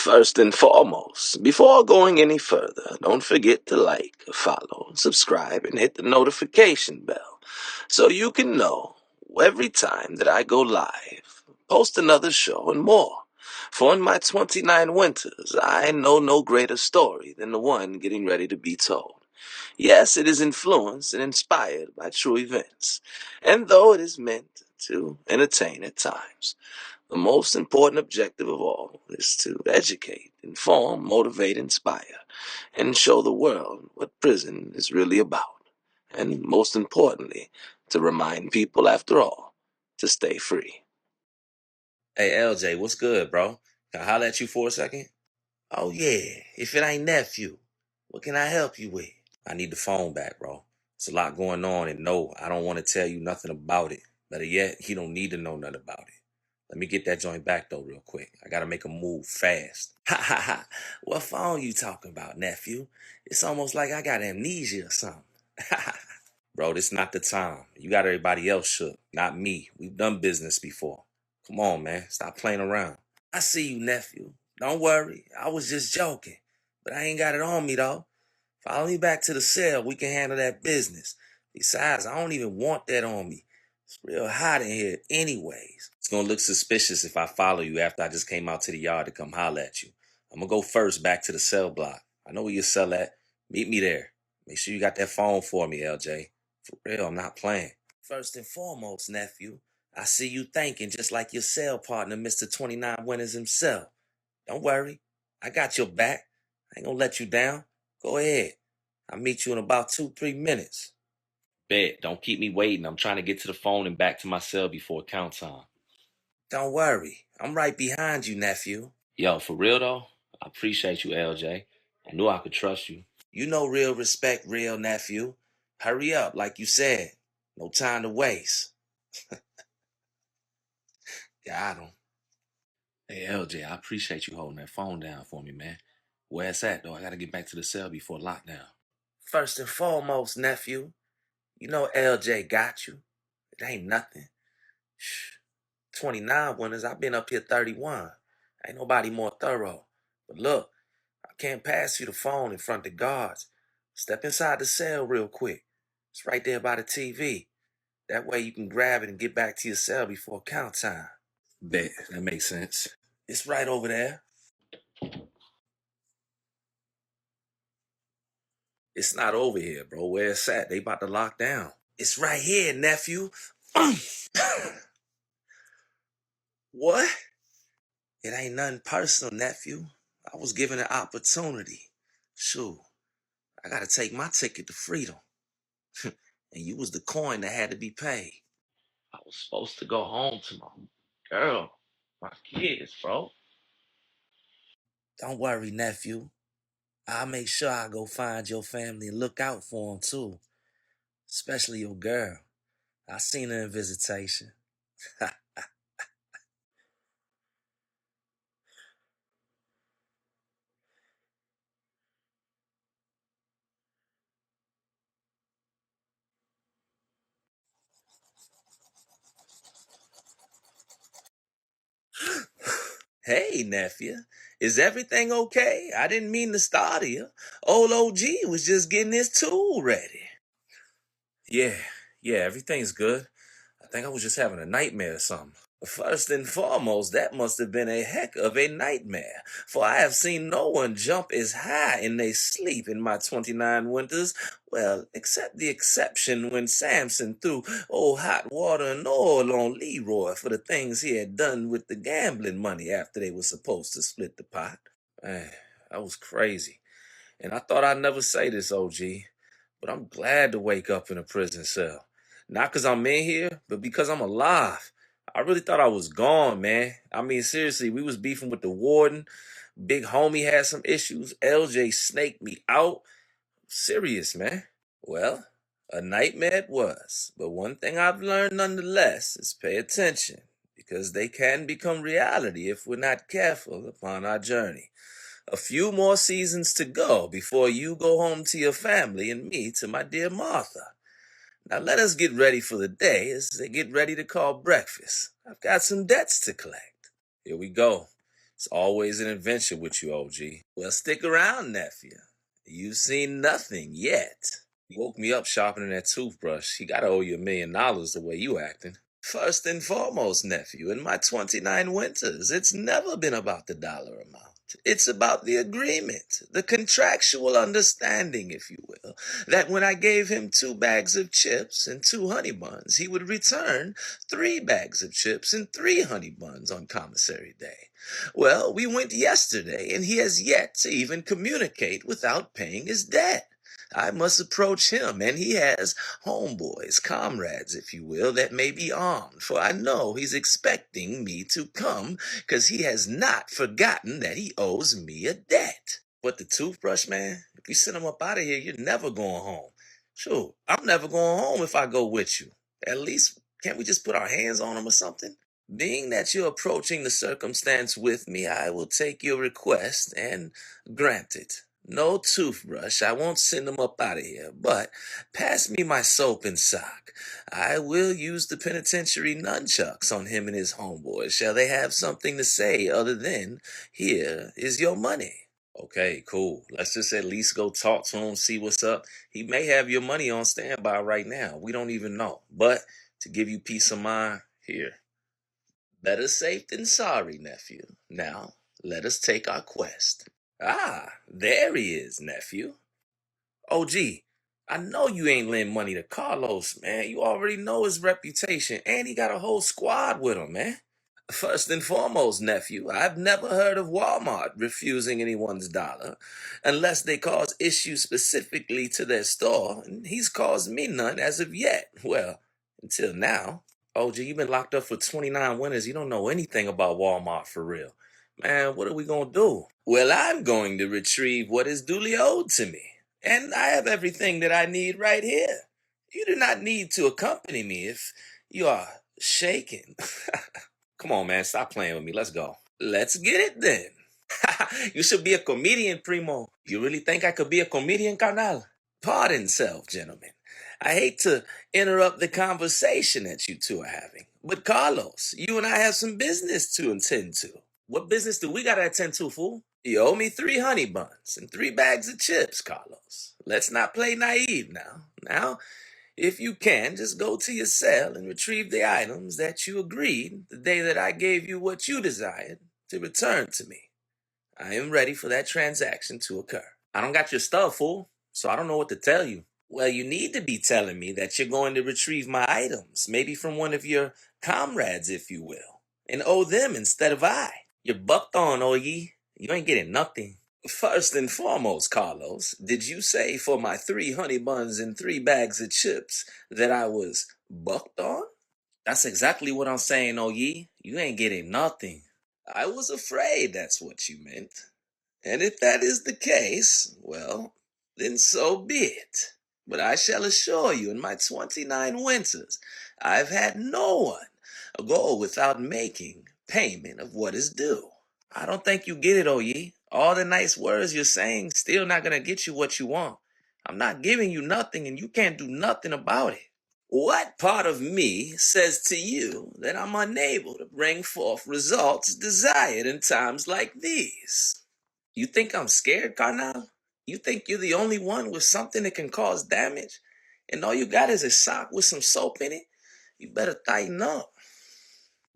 First and foremost, before going any further, don't forget to like, follow, subscribe, and hit the notification bell so you can know every time that I go live, post another show, and more. For in my 29 winters, I know no greater story than the one getting ready to be told. Yes, it is influenced and inspired by true events, and though it is meant to entertain at times, the most important objective of all is to educate, inform, motivate, inspire, and show the world what prison is really about. And most importantly, to remind people, after all, to stay free. Hey, LJ, what's good, bro? Can I holler at you for a second? Oh, yeah. If it ain't nephew, what can I help you with? I need the phone back, bro. There's a lot going on, and no, I don't want to tell you nothing about it. Better yet, he don't need to know nothing about it. Let me get that joint back, though, real quick. I gotta make a move fast. Ha ha ha. What phone you talking about, nephew? It's almost like I got amnesia or something. Bro, this not the time. You got everybody else shook, not me. We've done business before. Come on, man. Stop playing around. I see you, nephew. Don't worry. I was just joking. But I ain't got it on me, though. Follow me back to the cell. We can handle that business. Besides, I don't even want that on me. It's real hot in here anyways. It's gonna look suspicious if I follow you after I just came out to the yard to come holler at you. I'm gonna go first back to the cell block. I know where your cell at. Meet me there. Make sure you got that phone for me, LJ. For real, I'm not playing. First and foremost, nephew, I see you thinking just like your cell partner, Mr. 29 Winters himself. Don't worry. I got your back. I ain't gonna let you down. Go ahead. I'll meet you in about 2-3 minutes. Bet. Don't keep me waiting. I'm trying to get to the phone and back to my cell before count time. Don't worry. I'm right behind you, nephew. Yo, for real though? I appreciate you, LJ. I knew I could trust you. You know real respect, real nephew. Hurry up, like you said. No time to waste. Got him. Hey, LJ, I appreciate you holding that phone down for me, man. Where it's at, though? I gotta get back to the cell before lockdown. First and foremost, nephew, you know LJ got you. It ain't nothing. Shh. 29 winners, I've been up here 31. Ain't nobody more thorough. But look, I can't pass you the phone in front of the guards. Step inside the cell real quick. It's right there by the TV. That way you can grab it and get back to your cell before count time. Bet, that makes sense. It's right over there. It's not over here, bro. Where it's at? They about to lock down. It's right here, nephew. What? It ain't nothing personal, nephew. I was given an opportunity. Shoot, I gotta take my ticket to freedom. And you was the coin that had to be paid. I was supposed to go home to my girl, my kids, bro. Don't worry, nephew. I'll make sure I go find your family and look out for them, too. Especially your girl. I seen her in visitation. Hey, nephew. Is everything okay? I didn't mean to startle you. Old OG was just getting his tool ready. Yeah, everything's good. I think I was just having a nightmare or something. First and foremost, that must have been a heck of a nightmare, for I have seen no one jump as high in their sleep in my 29 winters, well, except the exception when Samson threw old hot water and oil on Leroy for the things he had done with the gambling money after they were supposed to split the pot. Man, that was crazy. And I thought I'd never say this, OG, but I'm glad to wake up in a prison cell. Not because I'm in here, but because I'm alive. I really thought I was gone, man. I mean, seriously, we was beefing with the warden. Big homie had some issues. LJ snaked me out. Serious, man. Well, a nightmare it was. But one thing I've learned nonetheless is pay attention, because they can become reality if we're not careful upon our journey. A few more seasons to go before you go home to your family and me to my dear Martha. Now let us get ready for the day as they get ready to call breakfast. I've got some debts to collect. Here we go. It's always an adventure with you, OG. Well, stick around, nephew. You've seen nothing yet. You woke me up sharpening that toothbrush. He gotta owe you $1 million the way you acting. First and foremost, nephew, in my 29 winters, it's never been about the dollar amount. It's about the agreement, the contractual understanding, if you will, that when I gave him 2 bags of chips and 2 honey buns, he would return 3 bags of chips and 3 honey buns on commissary day. Well, we went yesterday, and he has yet to even communicate without paying his debt. I must approach him, and he has homeboys, comrades, if you will, that may be armed, for I know he's expecting me to come, 'cause he has not forgotten that he owes me a debt. But the toothbrush, man, if you send him up out of here, you're never going home. Sure, I'm never going home if I go with you. At least, can't we just put our hands on him or something? Being that you're approaching the circumstance with me, I will take your request and grant it. No toothbrush, I won't send him up out of here, but pass me my soap and sock. I will use the penitentiary nunchucks on him and his homeboys. Shall they have something to say other than, here is your money? Okay, cool. Let's just at least go talk to him, see what's up. He may have your money on standby right now. We don't even know. But to give you peace of mind, here. Better safe than sorry, nephew. Now, let us take our quest. Ah, there he is, nephew. OG, I know you ain't lend money to Carlos, man. You already know his reputation, and he got a whole squad with him, man. First and foremost, nephew, I've never heard of Walmart refusing anyone's dollar unless they cause issues specifically to their store, and he's caused me none as of yet. Well, until now. OG, you've been locked up for 29 winters. You don't know anything about Walmart for real. Man, what are we going to do? Well, I'm going to retrieve what is duly owed to me. And I have everything that I need right here. You do not need to accompany me if you are shaken. Come on, man. Stop playing with me. Let's go. Let's get it then. You should be a comedian, primo. You really think I could be a comedian, carnal? Pardon self, gentlemen. I hate to interrupt the conversation that you two are having. But Carlos, you and I have some business to attend to. What business do we gotta attend to, fool? You owe me 3 honey buns and 3 bags of chips, Carlos. Let's not play naive now. Now, if you can, just go to your cell and retrieve the items that you agreed the day that I gave you what you desired to return to me. I am ready for that transaction to occur. I don't got your stuff, fool, so I don't know what to tell you. Well, you need to be telling me that you're going to retrieve my items, maybe from one of your comrades, if you will, and owe them instead of I. You're bucked on, OG. You ain't getting nothing. First and foremost, Carlos, did you say for my 3 honey buns and 3 bags of chips that I was bucked on? That's exactly what I'm saying, OG. You ain't getting nothing. I was afraid that's what you meant. And if that is the case, well, then so be it. But I shall assure you, in my 29 winters, I've had no one go without making payment of what is due. I don't think you get it, OG. All the nice words you're saying still not gonna get you what you want. I'm not giving you nothing, and you can't do nothing about it. What part of me says to you that I'm unable to bring forth results desired in times like these? You think I'm scared, Carnal? You think you're the only one with something that can cause damage? And all you got is a sock with some soap in it? You better tighten up.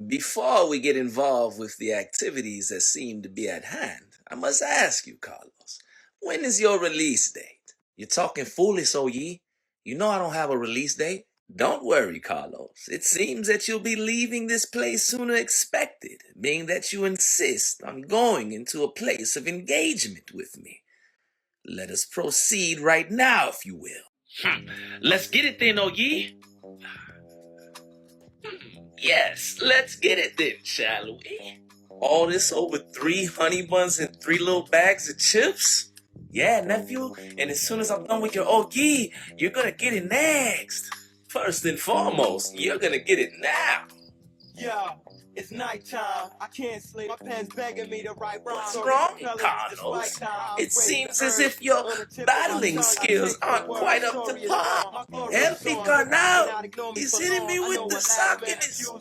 Before we get involved with the activities that seem to be at hand, I must ask you, Carlos, when is your release date? You're talking foolish, OG. You know I don't have a release date. Don't worry, Carlos. It seems that you'll be leaving this place sooner expected, being that you insist on going into a place of engagement with me. Let us proceed right now, if you will. Let's get it then, OG. Yes, let's get it then, shall we? All this over 3 honey buns and 3 little bags of chips? Yeah, nephew, and as soon as I'm done with your OG, you're gonna get it next. First and foremost, you're gonna get it now. Yeah, It's nighttime. I can't sleep. My pen's begging me to write rhymes. What's wrong, Carlos? It seems as if your battling skills aren't quite up to par. El Picanao is hitting me with the sockiness. You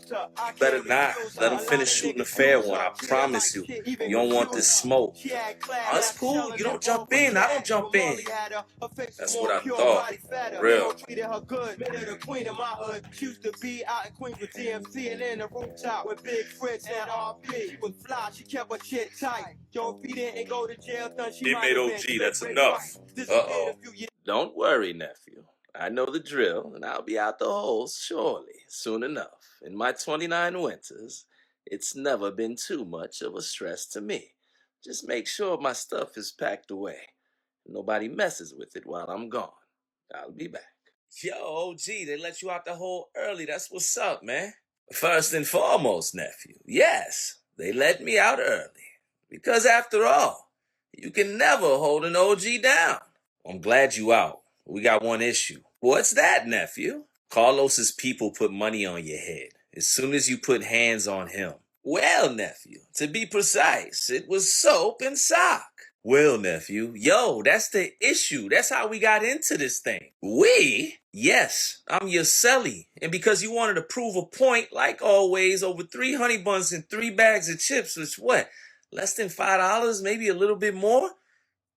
better not. Let him finish shooting a fair one. I promise you. You don't want this smoke. Oh, it's cool. You don't jump in. I don't jump in. That's what I thought. Real. Treated her good, made her the queen of my hood. She used to be out in Queens with DMC and in the rooftop with Big Fritz and RP. She was fly, she kept her shit tight. Yo, if he didn't go to jail, then she It made OG, that's enough. Uh-oh. Don't worry, nephew. I know the drill, and I'll be out the holes shortly, soon enough. In my 29 winters, it's never been too much of a stress to me. Just make sure my stuff is packed away. Nobody messes with it while I'm gone. I'll be back. Yo, OG, they let you out the hole early. That's what's up, man. First and foremost, nephew, yes, they let me out early. Because after all, you can never hold an OG down. I'm glad you out. We got one issue. What's that, nephew? Carlos's people put money on your head as soon as you put hands on him. Well, nephew, to be precise, it was soap and sock. Well, nephew, yo, that's the issue. That's how we got into this thing. We? Yes, I'm your celly. And because you wanted to prove a point, like always, over 3 honey buns and 3 bags of chips, which what? Less than $5, maybe a little bit more?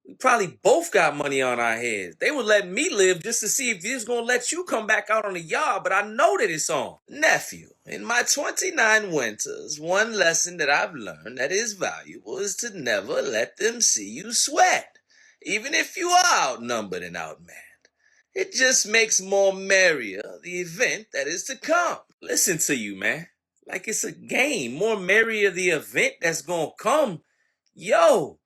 We probably both got money on our heads. They were letting me live just to see if they was going to let you come back out on the yard, but I know that it's on. Nephew, in my 29 winters, one lesson that I've learned that is valuable is to never let them see you sweat, even if you are outnumbered and outmanned. It just makes more merrier the event that is to come. Listen to you, man. Like it's a game. More merrier the event that's going to come. Yo,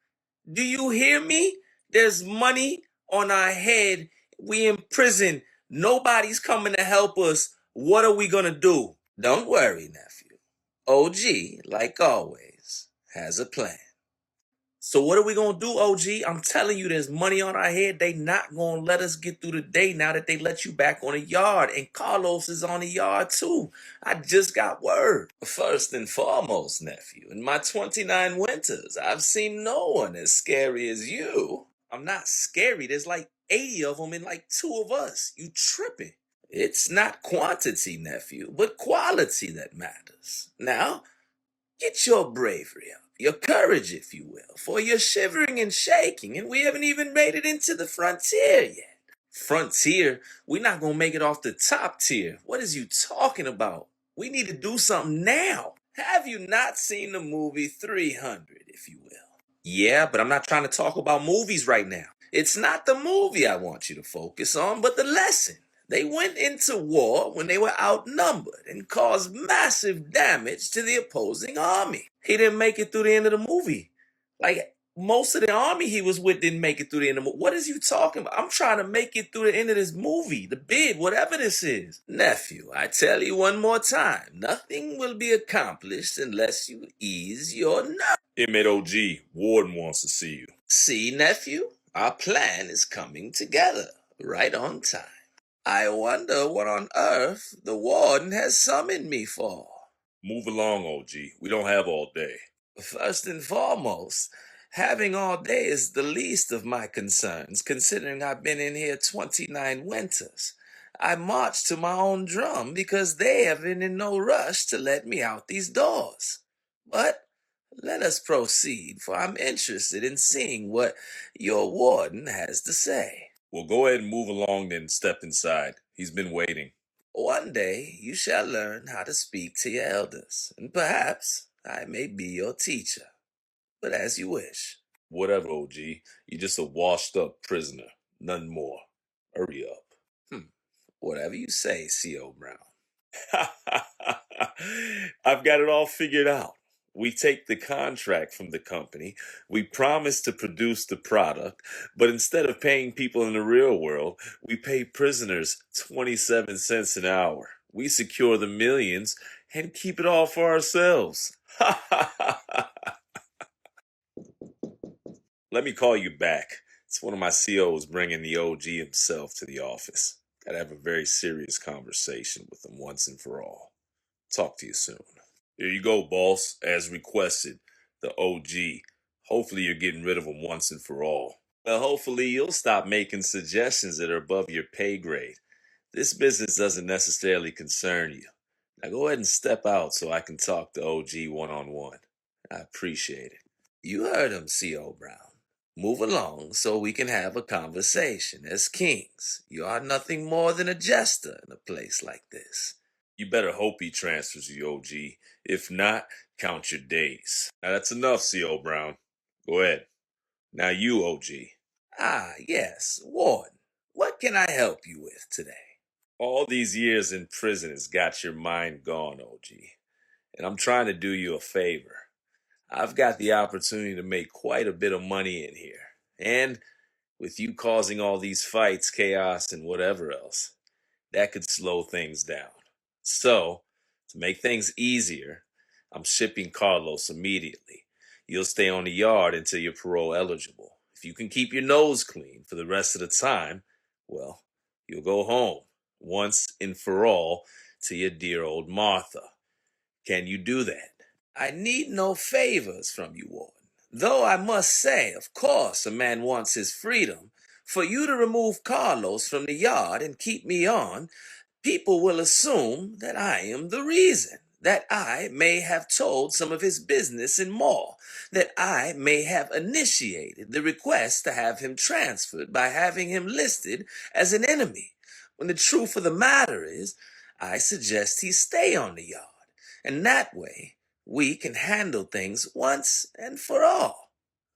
do you hear me? There's money on our head. We in prison. Nobody's coming to help us. What are we gonna do? Don't worry, nephew. OG, like always, has a plan. So what are we gonna do, OG? I'm telling you, there's money on our head. They not gonna let us get through the day now that they let you back on the yard. And Carlos is on the yard too. I just got word. First and foremost, nephew, in my 29 winters, I've seen no one as scary as you. I'm not scary. There's like 80 of them and like 2 of us. You tripping. It's not quantity, nephew, but quality that matters. Now, get your bravery up, your courage, if you will, for you're shivering and shaking, and we haven't even made it into the frontier yet. Frontier? We're not going to make it off the top tier. What is you talking about? We need to do something now. Have you not seen the movie 300, if you will? Yeah, but I'm not trying to talk about movies right now. It's not the movie I want you to focus on, but the lesson. They went into war when they were outnumbered and caused massive damage to the opposing army. He didn't make it through the end of the movie. Like, most of the army he was with didn't make it through the end of the movie. What is you talking about? I'm trying to make it through the end of this movie, the bid, whatever this is. Nephew, I tell you one more time, nothing will be accomplished unless you ease your nerves. Inmate OG, Warden wants to see you. See, nephew, our plan is coming together right on time. I wonder what on earth the Warden has summoned me for. Move along, OG. We don't have all day. First and foremost, having all day is the least of my concerns, considering I've been in here 29 winters. I march to my own drum because they have been in no rush to let me out these doors. But let us proceed, for I'm interested in seeing what your Warden has to say. Well, go ahead and move along then, step inside. He's been waiting. One day you shall learn how to speak to your elders, and perhaps I may be your teacher. But as you wish. Whatever, OG. You're just a washed-up prisoner. None more. Hurry up. Whatever you say, C.O. Brown. I've got it all figured out. We take the contract from the company, we promise to produce the product, but instead of paying people in the real world, we pay prisoners 27 cents an hour. We secure the millions and keep it all for ourselves. Let me call you back. It's one of my COs bringing the OG himself to the office. Gotta have a very serious conversation with him once and for all. Talk to you soon. Here you go, boss, as requested. The OG. Hopefully you're getting rid of him once and for all. Well, hopefully you'll stop making suggestions that are above your pay grade. This business doesn't necessarily concern you. Now go ahead and step out so I can talk to OG one-on-one. I appreciate it. You heard him, C.O. Brown. Move along so we can have a conversation as kings. You are nothing more than a jester in a place like this. You better hope he transfers you, OG. If not, count your days. Now that's enough, C.O. Brown. Go ahead. Now you, OG. Ah, yes, Warden. What can I help you with today? All these years in prison has got your mind gone, OG. And I'm trying to do you a favor. I've got the opportunity to make quite a bit of money in here. And with you causing all these fights, chaos, and whatever else, that could slow things down. So, to make things easier, I'm shipping Carlos immediately. You'll stay on the yard until you're parole eligible. If you can keep your nose clean for the rest of the time, well, you'll go home once and for all to your dear old Martha. Can you do that? I need no favors from you, Warden. Though I must say, of course, a man wants his freedom. For you to remove Carlos from the yard and keep me on, people will assume that I am the reason, that I may have told some of his business and more, that I may have initiated the request to have him transferred by having him listed as an enemy, when the truth of the matter is, I suggest he stay on the yard, and that way we can handle things once and for all.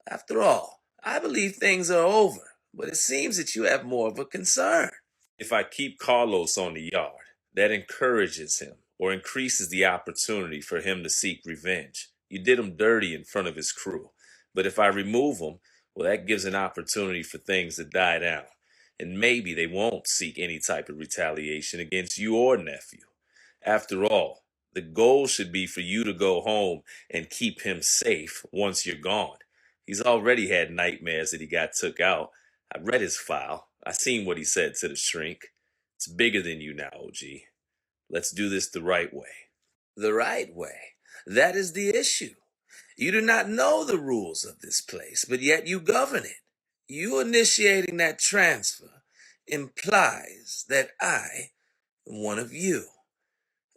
After all, I believe things are over, but it seems that you have more of a concern. If I keep Carlos on the yard, that encourages him or increases the opportunity for him to seek revenge. You did him dirty in front of his crew. But if I remove him, well, that gives an opportunity for things to die down. And maybe they won't seek any type of retaliation against you or nephew. After all, the goal should be for you to go home and keep him safe once you're gone. He's already had nightmares that he got took out. I read his file. I seen what he said to the shrink. It's bigger than you now, OG. Let's do this the right way. The right way? That is the issue. You do not know the rules of this place, but yet you govern it. You initiating that transfer implies that I am one of you,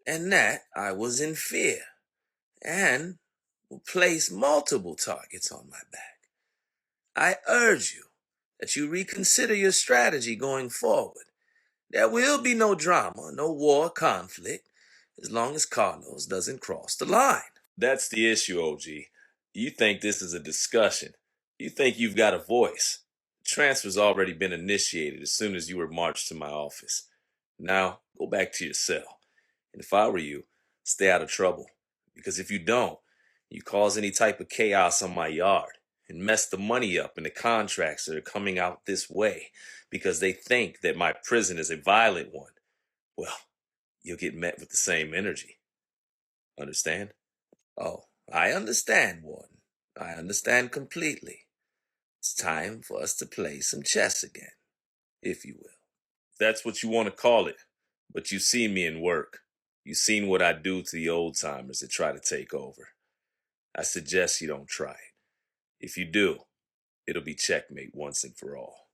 and that I was in fear, and will place multiple targets on my back. I urge you that you reconsider your strategy going forward. There will be no drama, no war, conflict, as long as Carlos doesn't cross the line. That's the issue, OG. You think this is a discussion. You think you've got a voice. The transfer's already been initiated as soon as you were marched to my office. Now, go back to your cell. And if I were you, stay out of trouble. Because if you don't, you cause any type of chaos on my yard and mess the money up in the contracts that are coming out this way because they think that my prison is a violent one, well, you'll get met with the same energy. Understand? Oh, I understand, Warden. I understand completely. It's time for us to play some chess again, if you will. That's what you want to call it. But you've seen me in work. You've seen what I do to the old-timers that try to take over. I suggest you don't try it. If you do, it'll be checkmate once and for all.